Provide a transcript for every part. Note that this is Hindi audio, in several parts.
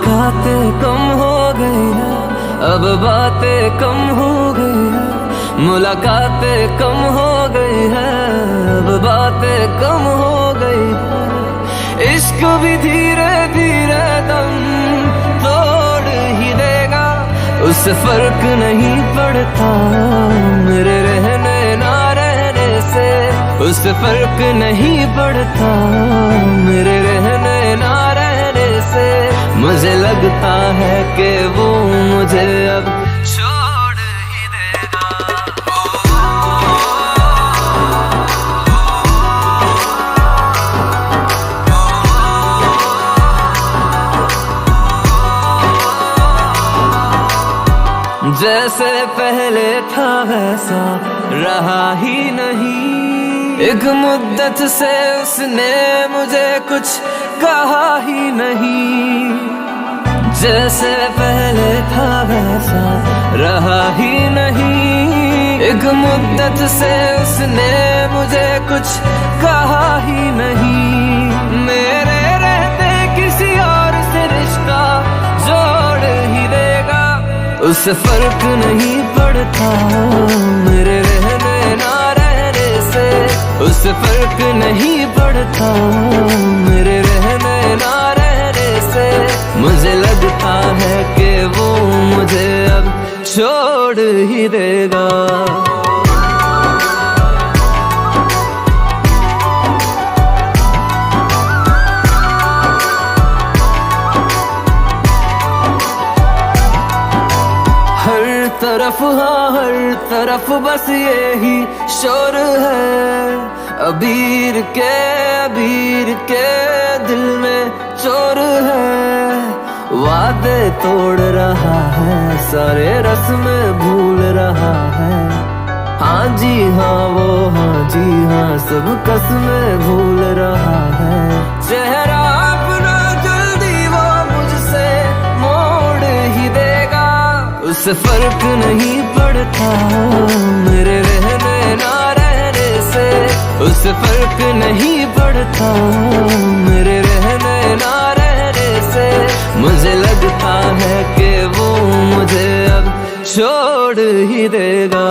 मुलाकातें कम हो गई है, अब बातें कम हो गई है। मुलाकातें कम हो गई है, अब बातें कम हो गई है। इश्क भी धीरे धीरे दम तोड़ ही देगा, उससे फर्क नहीं पड़ता मेरे रहने ना रहने से। उससे फर्क नहीं पड़ता मेरे रहने ना रहने से। मुझे लगता है कि वो मुझे अब छोड़ ही देगा। जैसे पहले था वैसा रहा ही नहीं। एक मुद्दत से उसने मुझे कुछ कहा ही नहीं। जैसे पहले था वैसा रहा ही नहीं। एक मुद्दत से उसने मुझे कुछ कहा ही नहीं। मेरे रहते किसी और से रिश्ता जोड़ ही देगा, उससे फर्क नहीं पड़ता मेरे रहने ना रहने से। उससे फर्क नहीं पड़ता मेरे रहने ना रहने से। मुझे लगता है कि वो मुझे अब छोड़ ही देगा। हर तरफ बस यही शोर है। अबीर के दिल में चोर है। वादे तोड़ रहा है, सारे रस्म भूल रहा है। हाँ जी हाँ वो हाँ जी हाँ सब कसमें भूल रहा है। चेहरा अपना जल्दी वो मुझसे मोड़ ही देगा, उससे फर्क नहीं पड़ता मेरे रहने ना रहने से। उससे फर्क नहीं पड़ता मेरे रहने ना रहने से। मुझे लगता है कि वो मुझे अब छोड़ ही देगा।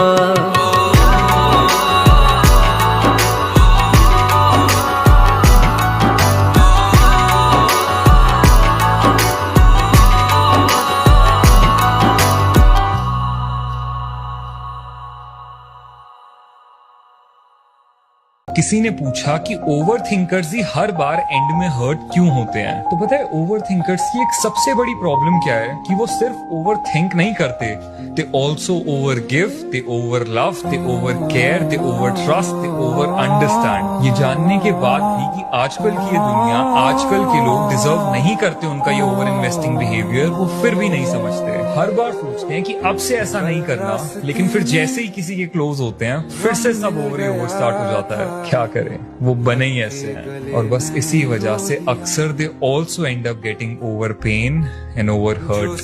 किसी ने पूछा कि over thinkers he her bar and में हर्ट क्यों होते हैं। तो पता है ओवर थिंकर्स की एक सबसे बड़ी प्रॉब्लम क्या है कि वो सिर्फ ओवर थिंक नहीं करते, they also over give, they over love, they over care, they over trust, they over understand. ये जानने के बाद भी कि आजकल की ये दुनिया, आजकल के लोग डिजर्व नहीं करते उनका ये ओवर इन्वेस्टिंग बिहेवियर, वो फिर भी नहीं समझते। हर बार सोचते हैं कि अब से ऐसा नहीं करना, लेकिन फिर जैसे ही किसी के क्लोज होते हैं फिर से सब ओवर स्टार्ट हो जाता है। क्या करें, वो बने ही ऐसे हैं। और बस इसी वजह से अक्सर they also end up getting over pain and over hurt.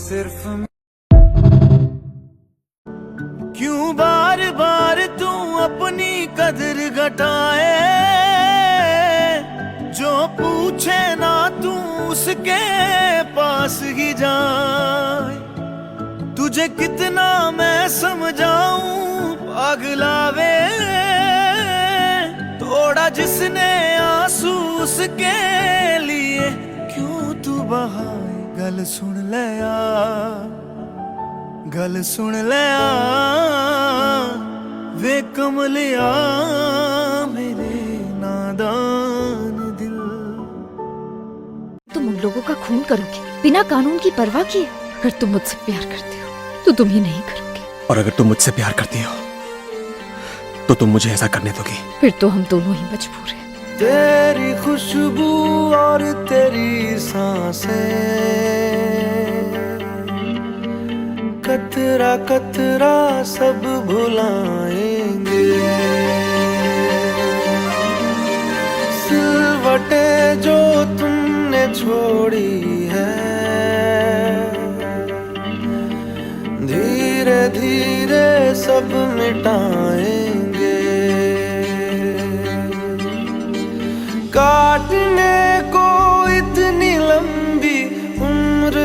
क्यों बार बार तू अपनी कदर घटाए, जो पूछे ना तू उसके पास ही जाए। तुझे कितना मैं समझाऊं पागलावे, थोड़ा जिसने आंसू उसके लिए क्यों तू बहाए। गल सुन ले गल सुन ले वे कमलिया मेरे नादान दिल। तुम उन लोगों का खून करोगे बिना कानून की परवाह किए। अगर तुम मुझसे प्यार करते हो तो तुम ही नहीं करोगे, और अगर तुम मुझसे प्यार करती हो तो तुम मुझे ऐसा करने दोगी। फिर तो हम दोनों ही मजबूर हैं। तेरी खुशबू और तेरी सांसें, कतरा कतरा सब भुलाएंगे। सिलवटे जो तुमने छोड़ी है, धीरे धीरे सब मिटाएंगे। काटने को इतनी लंबी उम्र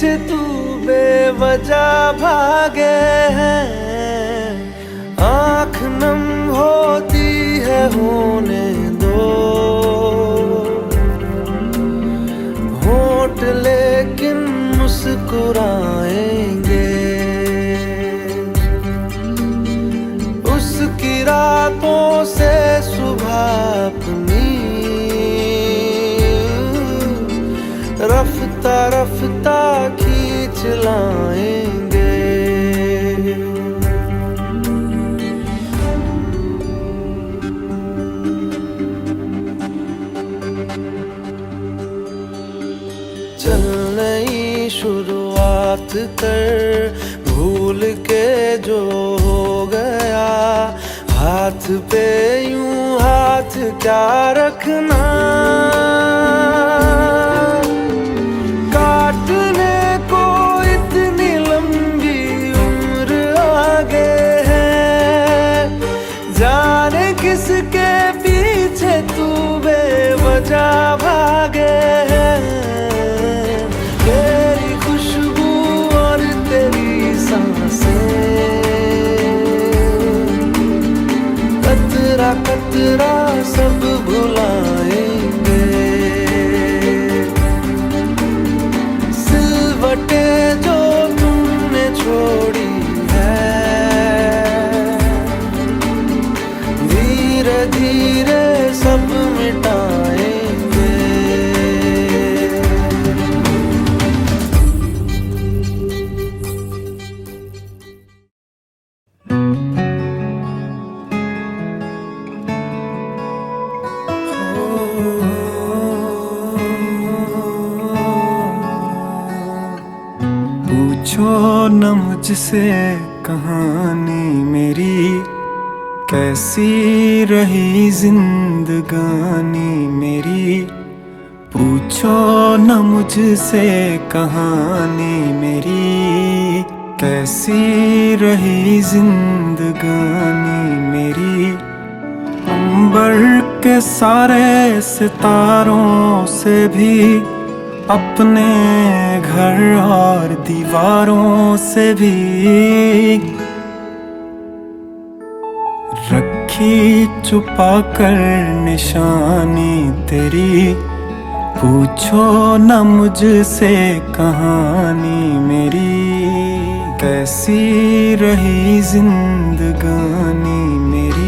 पीछे तू बेवजह भागे है, आँख नम होती है होने दो, होंठ लेकिन मुस्कुराएंगे, उसकी रातों से सुबह अपनी रफ्ता रफ्ता खींच लाएंगे। चल नई शुरुआत कर, भूल के जो हो गया, हाथ पे यूं हाथ क्या रखना, काटने को इतनी लंबी उम्र आगे है, जाने किसके पीछे तू बेवजह भागे है, तेरी खुशबू और तेरी सांसें कतरा कतरा सब भुलाएंगे, सिलवटे जो तुमने छोड़ी है, धीरे धीरे सब मिटाएंगे। पूछो न मुझसे कहानी मेरी, कैसी रही जिंदगानी मेरी, पूछो न मुझसे कहानी मेरी, कैसी रही जिंदगानी मेरी, अंबर के सारे सितारों से भी, अपने घर और दीवारों से भी, रखी छुपा कर निशानी तेरी, पूछो न मुझसे कहानी मेरी, कैसी रही जिंदगानी मेरी।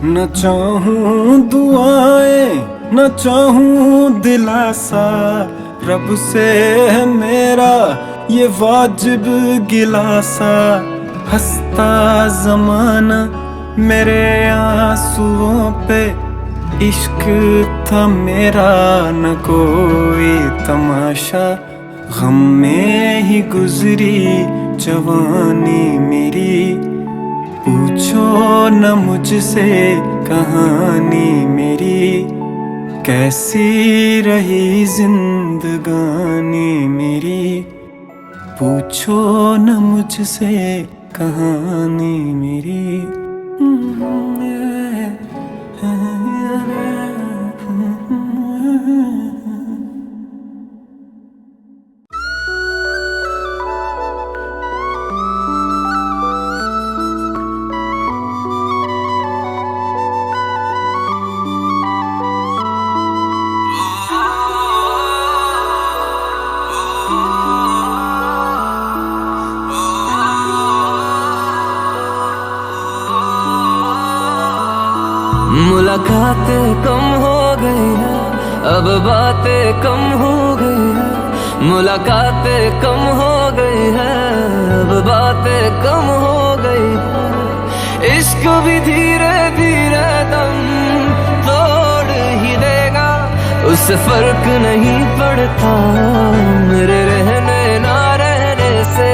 न चाहूं दुआएं न चाहूं दिलासा, रब से है मेरा ये वाजिब गिलासा, हंसता जमाना मेरे आंसुओं पे, इश्क था मेरा न कोई तमाशा, गम में ही गुजरी जवानी मेरी, पूछो न मुझसे कहानी मेरी, कैसी रही जिंदगानी मेरी, पूछो न मुझसे कहानी मेरी। मुलाकातें कम हो गई है, अब बातें कम हो गई है, मुलाकातें कम हो गई है, अब बातें कम हो गई है, इश्क भी धीरे धीरे दम तोड़ ही देगा, उससे फर्क नहीं पड़ता मेरे रहने ना रहने से,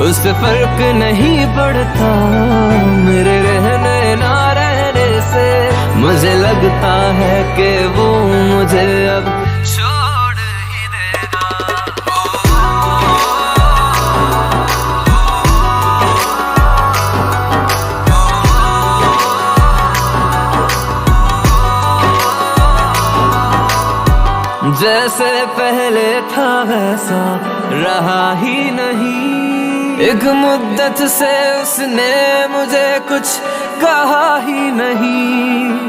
उससे फर्क नहीं पड़ता मेरे रहने ना रहने से, मुझे लगता है कि वो मुझे अब छोड़ ही देगा। जैसे पहले था वैसा रहा ही नहीं, एक मुद्दत से उसने मुझे कुछ कहा ही नहीं।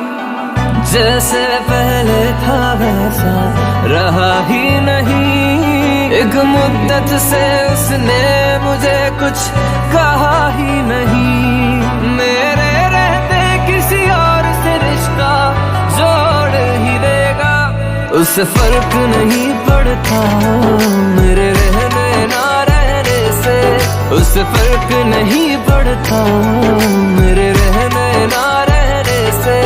जैसे पहले था वैसा रहा ही नहीं, एक मुद्दत से उसने मुझे कुछ कहा ही नहीं। मेरे रहते किसी और से रिश्ता जोड़ ही देगा, उससे फर्क नहीं पड़ता मेरे रहने ना रहने से, उससे फर्क नहीं पड़ता मेरे रहने ना रहने से।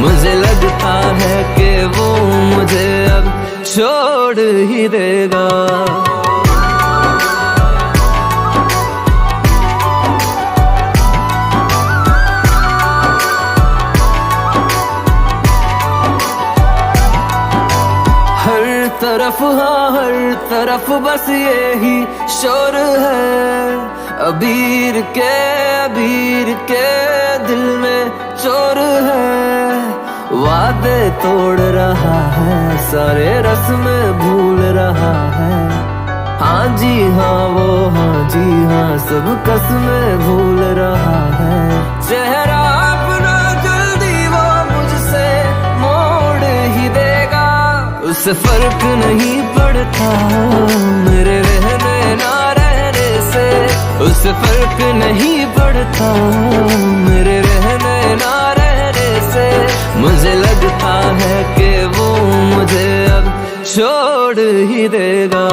मुझे लगता है कि वो मुझे अब छोड़ ही देगा। हाँ हर तरफ बस यही शोर है, अबीर के दिल में चोर है। वादे तोड़ रहा है, सारे रस्म भूल रहा है। हाँ जी हाँ वो हाँ जी हाँ सब कसमें भूल रहा है। चेहरा अपना जल्दी वो मुझसे मोड़ ही देगा, उससे फर्क नहीं पड़ता मेरे रहने ना रहने से, उससे फर्क नहीं पड़ता मेरे रहने ना रहने से। मुझे लगता है कि वो मुझे अब छोड़ ही देगा।